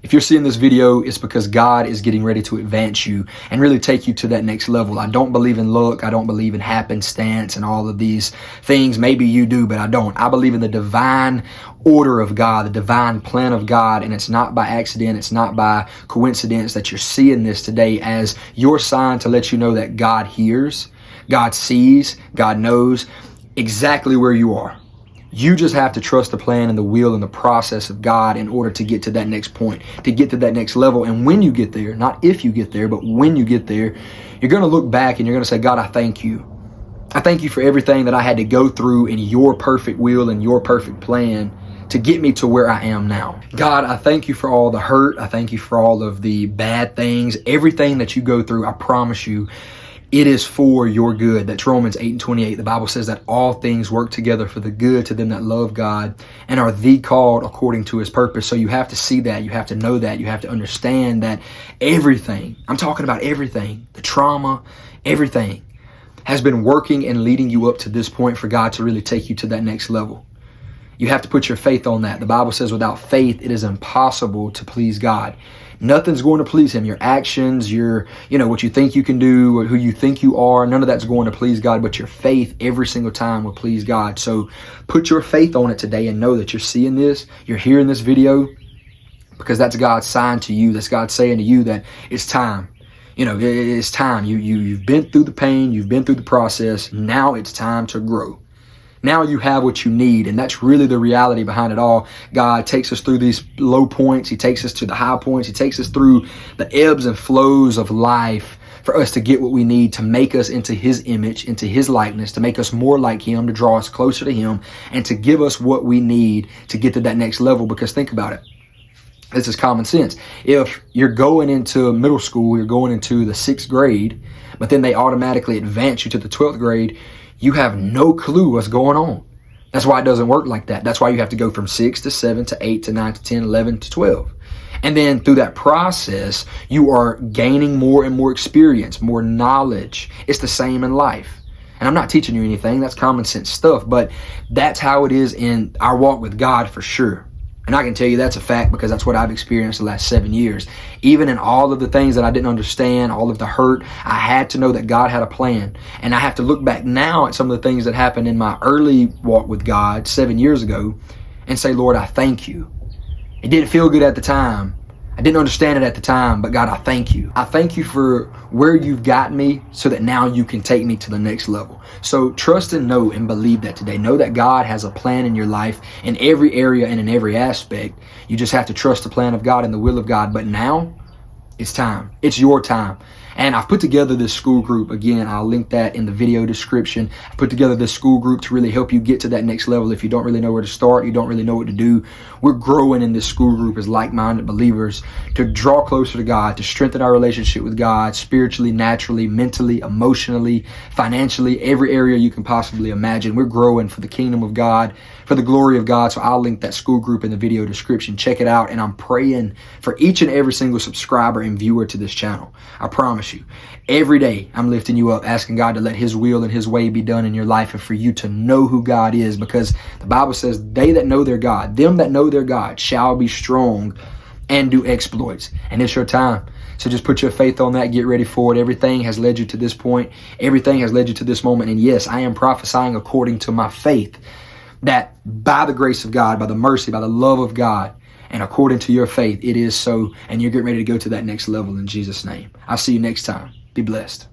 If you're seeing this video, it's because God is getting ready to advance you and really take you to that next level. I don't believe in luck. I don't believe in happenstance and all of these things. Maybe you do, but I don't. I believe in the divine order of God, the divine plan of God, and it's not by accident. It's not by coincidence that you're seeing this today as your sign to let you know that God hears, God sees, God knows exactly where you are. You just have to trust the plan and the will and the process of God in order to get to that next point, to get to that next level. And when you get there, not if you get there, but when you get there, you're going to look back and you're going to say, God, I thank you. I thank you for everything that I had to go through in your perfect will and your perfect plan to get me to where I am now. God, I thank you for all the hurt. I thank you for all of the bad things, everything that you go through. I promise you, it is for your good. That's Romans 8:28. The Bible says that all things work together for the good to them that love God and are the called according to his purpose. So you have to see that. You have to know that. You have to understand that everything, I'm talking about everything, the trauma, everything has been working and leading you up to this point for God to really take you to that next level. You have to put your faith on that. The Bible says without faith, it is impossible to please God. Nothing's going to please him. Your actions, what you think you can do, or who you think you are, none of that's going to please God, but your faith every single time will please God. So put your faith on it today and know that you're seeing this, you're hearing this video, because that's God's sign to you. That's God saying to you that it's time. It's time. You've been through the pain, you've been through the process. Now it's time to grow. Now you have what you need, and that's really the reality behind it all. God takes us through these low points. He takes us to the high points. He takes us through the ebbs and flows of life for us to get what we need to make us into his image, into his likeness, to make us more like him, to draw us closer to him, and to give us what we need to get to that next level. Because think about it. This is common sense. If you're going into middle school, you're going into the 6th grade, but then they automatically advance you to the 12th grade, you have no clue what's going on. That's why it doesn't work like that. That's why you have to go from 6 to 7 to 8 to 9 to 10, 11 to 12. And then through that process, you are gaining more and more experience, more knowledge. It's the same in life. And I'm not teaching you anything. That's common sense stuff. But that's how it is in our walk with God for sure. And I can tell you that's a fact because that's what I've experienced the last 7 years. Even in all of the things that I didn't understand, all of the hurt, I had to know that God had a plan. And I have to look back now at some of the things that happened in my early walk with God 7 years ago and say, Lord, I thank you. It didn't feel good at the time. I didn't understand it at the time, but God, I thank you. I thank you for where you've got me so that now you can take me to the next level. So trust and know and believe that today. Know that God has a plan in your life in every area and in every aspect. You just have to trust the plan of God and the will of God. But now it's time. It's your time. And I've put together this school group. Again, I'll link that in the video description. I put together this school group to really help you get to that next level. If you don't really know where to start, you don't really know what to do, we're growing in this school group as like-minded believers to draw closer to God, to strengthen our relationship with God spiritually, naturally, mentally, emotionally, financially, every area you can possibly imagine. We're growing for the kingdom of God, for the glory of God. So I'll link that school group in the video description. Check it out. And I'm praying for each and every single subscriber and viewer to this channel. I promise you, every day I'm lifting you up, asking God to let his will and his way be done in your life and for you to know who God is, because the Bible says they that know their God, them that know their God shall be strong and do exploits. And it's your time. So just put your faith on that. Get ready for it. Everything has led you to this point. Everything has led you to this moment. And yes, I am prophesying according to my faith that by the grace of God, by the mercy, by the love of God, and according to your faith, it is so. And you're getting ready to go to that next level in Jesus' name. I'll see you next time. Be blessed.